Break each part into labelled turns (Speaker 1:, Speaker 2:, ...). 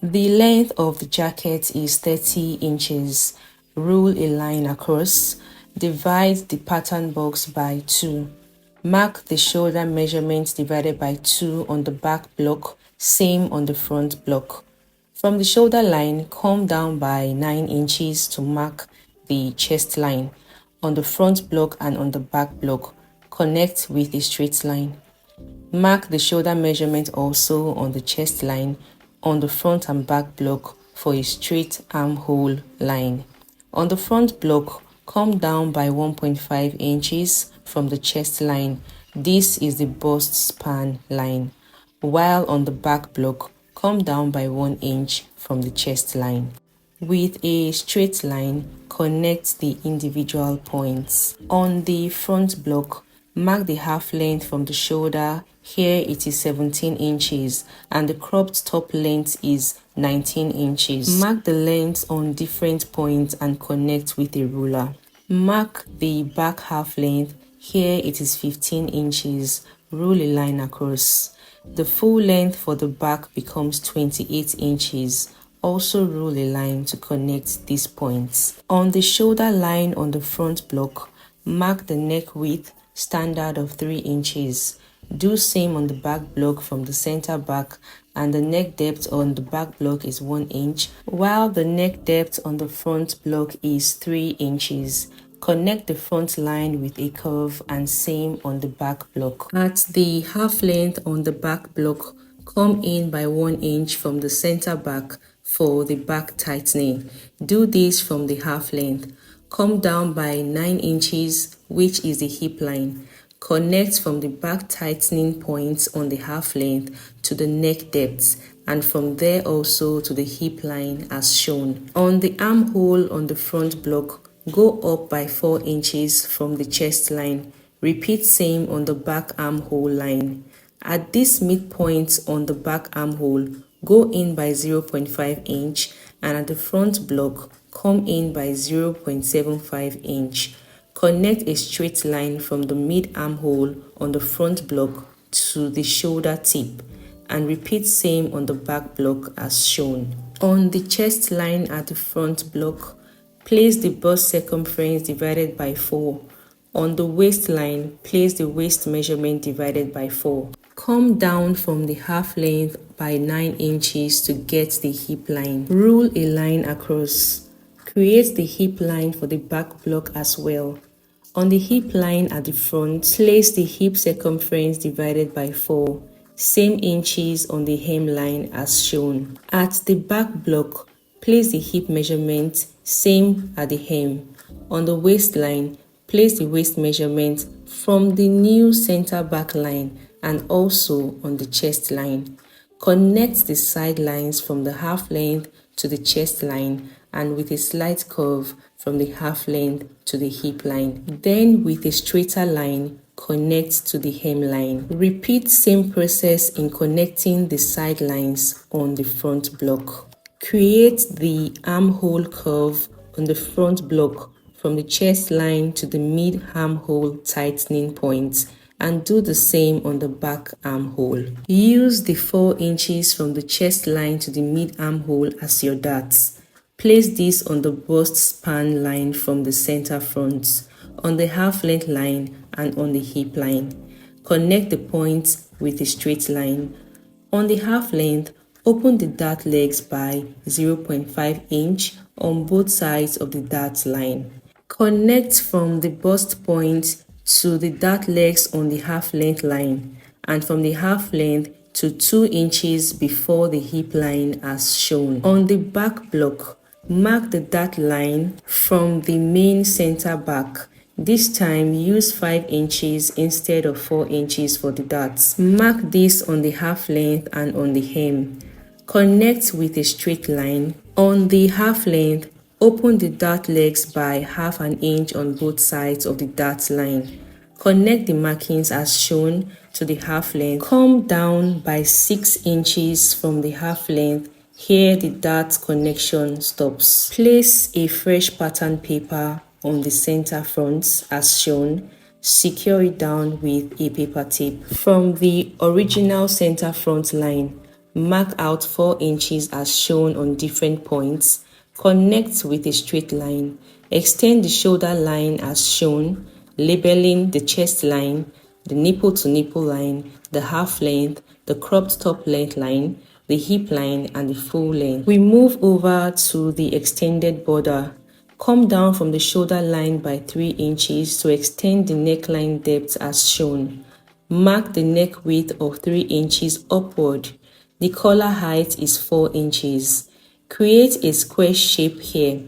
Speaker 1: The length of the jacket is 30 inches. Rule a line across. Divide the pattern box by 2. Mark the shoulder measurement divided by 2 on the back block, same on the front block. From the shoulder line, come down by 9 inches to mark the chest line. On the front block and on the back block, connect with a straight line. Mark the shoulder measurement also on the chest line on the front and back block for a straight armhole line. On the front block, come down by 1.5 inches from the chest line. This is the bust span line. While on the back block, come down by 1 inch from the chest line. With a straight line, connect the individual points. On the front block, mark the half length from the shoulder. Here it is 17 inches and the cropped top length is 19 inches. Mark the length on different points and connect with a ruler. Mark the back half length. Here it is 15 inches. Rule a line across. The full length for the back becomes 28 inches. Also rule a line to connect these points. On the shoulder line on the front block, mark the neck width standard of 3 inches. Do same on the back block from the center back, and the neck depth on the back block is 1 inch, while the neck depth on the front block is 3 inches. Connect the front line with a curve and same on the back block. At the half length on the back block, come in by 1 inch from the center back for the back tightening. Do this from the half length. Come down by 9 inches, which is the hip line. Connect from the back tightening points on the half length to the neck depth, and from there also to the hip line as shown. On the armhole on the front block, go up by 4 inches from the chest line. Repeat same on the back armhole line. At this midpoint on the back armhole, go in by 0.5 inch, and at the front block, come in by 0.75 inch. Connect a straight line from the mid armhole on the front block to the shoulder tip, and repeat same on the back block as shown. On the chest line at the front block, place the bust circumference divided by 4. On the waistline, place the waist measurement divided by 4. Come down from the half length by 9 inches to get the hip line. Rule a line across. Create the hip line for the back block as well. On the hip line at the front, place the hip circumference divided by 4. Same inches on the hemline as shown. At the back block, place the hip measurement, same at the hem. On the waistline, place the waist measurement from the new center back line and also on the chest line. Connect the side lines from the half length to the chest line and with a slight curve from the half length to the hip line. Then with a straighter line, connect to the hemline. Repeat same process in connecting the side lines on the front block. Create the armhole curve on the front block from the chest line to the mid armhole tightening point, and do the same on the back armhole. Use the 4 inches from the chest line to the mid armhole as your darts. Place this on the bust span line from the center front, on the half length line and on the hip line. Connect the points with a straight line. On the half length, open the dart legs by 0.5 inch on both sides of the dart line. Connect from the bust point to the dart legs on the half length line, and from the half length to 2 inches before the hip line as shown. On the back block, mark the dart line from the main center back. This time use 5 inches instead of 4 inches for the darts. Mark this on the half length and on the hem. Connect with a straight line. On the half length, open the dart legs by half an inch on both sides of the dart line. Connect the markings as shown to the half length. Come down by 6 inches from the half length. Here the dart connection stops. Place a fresh pattern paper on the center front as shown. Secure it down with a paper tape. From the original center front line, Mark out 4 inches as shown on different points. Connect with a straight line. Extend the shoulder line as shown, labeling the chest line, the nipple to nipple line, the half length, the cropped top length line, the hip line, and the full length. We move over to the extended border. Come down from the shoulder line by 3 inches to extend the neckline depth as shown. Mark the neck width of 3 inches upward. The collar height is 4 inches. Create a square shape here.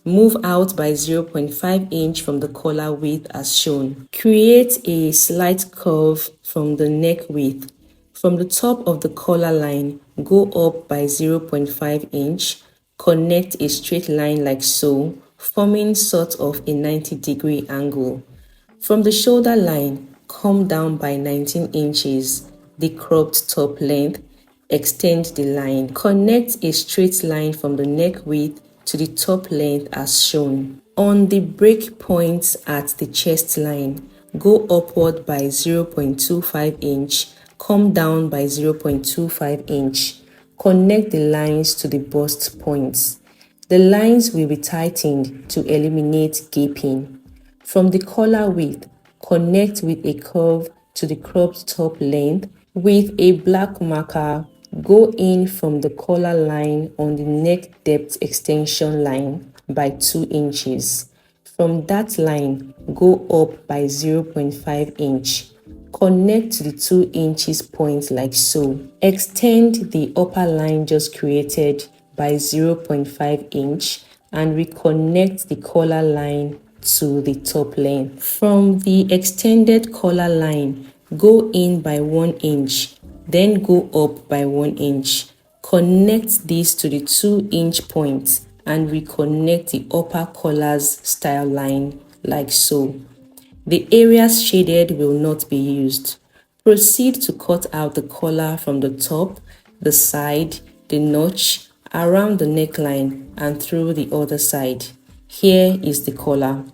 Speaker 1: Move out by 0.5 inch from the collar width as shown. Create a slight curve from the neck width. From the top of the collar line, go up by 0.5 inch. Connect a straight line like so, forming sort of a 90-degree angle. From the shoulder line, come down by 19 inches, the cropped top length, extend the line. Connect a straight line from the neck width to the top length as shown. On the break points at the chest line, go upward by 0.25 inch, come down by 0.25 inch. Connect the lines to the bust points. The lines will be tightened to eliminate gaping. From the collar width, connect with a curve to the cropped top length. With a black marker, go in from the collar line on the neck depth extension line by 2 inches. From that line, go up by 0.5 inch. Connect to the 2 inches point like so. Extend the upper line just created by 0.5 inch and reconnect the collar line to the top length. From the extended collar line, go in by 1 inch, then go up by 1 inch. Connect this to the 2 inch point and reconnect the upper collar's style line like so. The areas shaded will not be used. Proceed to cut out the collar from the top, the side, the notch, around the neckline and through the other side. Here is the collar.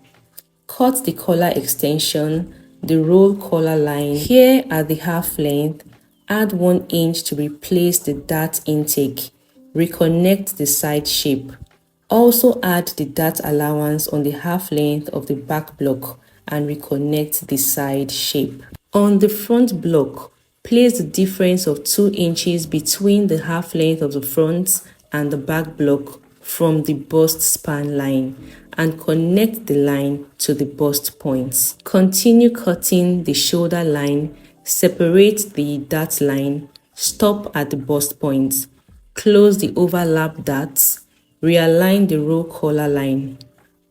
Speaker 1: Cut the collar extension, the roll collar line. Here at the half length, add 1 inch to replace the dart intake. Reconnect the side shape. Also add the dart allowance on the half length of the back block and reconnect the side shape. On the front block, place the difference of 2 inches between the half length of the front and the back block from the bust span line and connect the line to the bust points. Continue cutting the shoulder line, separate the dart line, stop at the bust points, close the overlap darts, realign the roll collar line,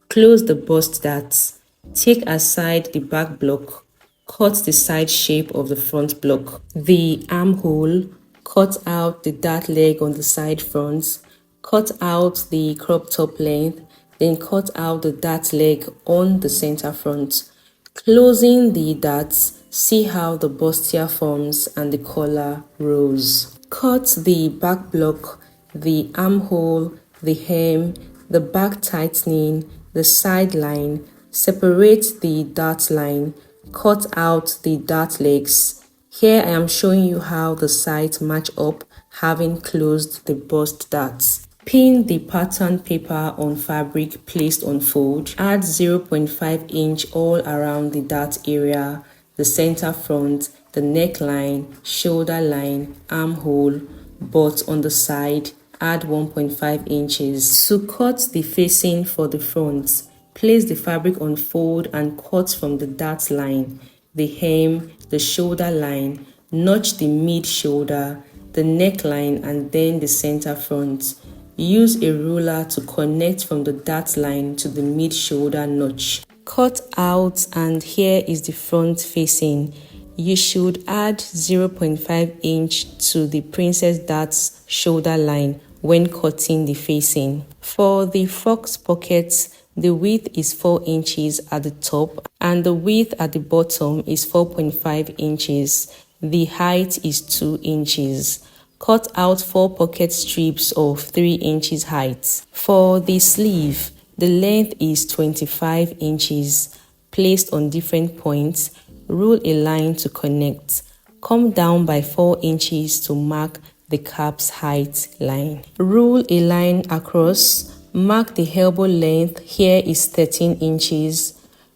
Speaker 1: close the bust darts, take aside the back block, cut the side shape of the front block, the armhole, cut out the dart leg on the side fronts, cut out the crop top length, then cut out the dart leg on the center front. Closing the darts, see how the bustier forms and the collar rolls. Cut the back block, the armhole, the hem, the back tightening, the side line, separate the dart line, cut out the dart legs. Here I am showing you how the sides match up having closed the bust darts. Pin the pattern paper on fabric placed on fold. Add 0.5 inch all around the dart area, the center front, the neckline, shoulder line, armhole, but on the side, add 1.5 inches. To cut the facing for the front, place the fabric on fold and cut from the dart line, the hem, the shoulder line, notch the mid shoulder, the neckline and then the center front. Use a ruler to connect from the dart line to the mid shoulder notch. Cut out and here is the front facing. You should add 0.5 inch to the princess dart's shoulder line when cutting the facing. For the fox pockets, the width is 4 inches at the top and the width at the bottom is 4.5 inches. The height is 2 inches. Cut out 4 pocket strips of 3 inches height. For the sleeve, the length is 25 inches. Placed on different points, rule a line to connect. Come down by 4 inches to mark the cap's height line. Rule a line across. Mark the elbow length. Here is 13 inches.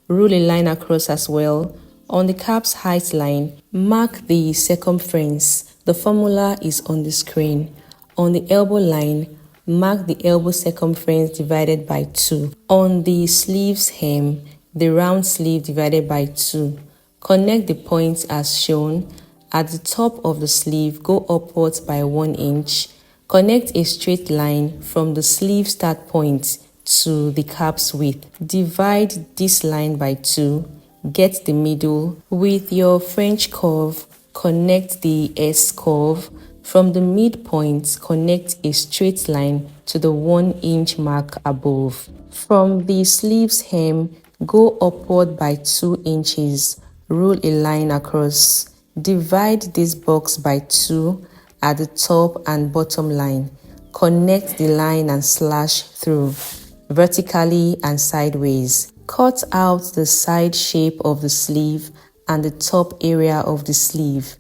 Speaker 1: Rule a line across as well. On the cap's height line, mark the circumference. The formula is on the screen. On the elbow line, mark the elbow circumference divided by 2. On the sleeve's hem, the round sleeve divided by 2. Connect the points as shown. At the top of the sleeve, go upwards by 1 inch. Connect a straight line from the sleeve start point to the cap's width. Divide this line by 2. Get the middle. With your French curve, connect the S curve. From the midpoint, connect a straight line to the 1 inch mark above. From the sleeve's hem, go upward by 2 inches. Rule a line across. Divide this box by 2 at the top and bottom line. Connect the line and slash through, vertically and sideways. Cut out the side shape of the sleeve and the top area of the sleeve.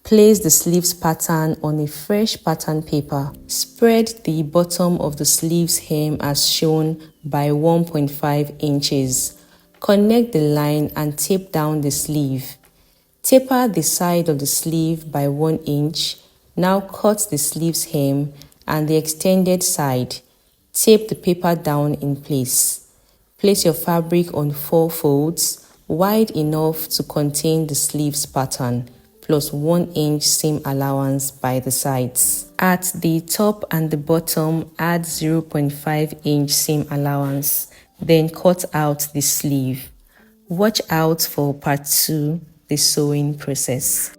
Speaker 1: Place the sleeves pattern on a fresh pattern paper. Spread the bottom of the sleeve's hem as shown by 1.5 inches. Connect the line and tape down the sleeve. Taper the side of the sleeve by 1 inch. Now cut the sleeve's hem and the extended side. Tape the paper down in place. Place your fabric on 4 folds, wide enough to contain the sleeves pattern, plus 1 inch seam allowance by the sides. At the top and the bottom, add 0.5 inch seam allowance, then cut out the sleeve. Watch out for part 2, the sewing process.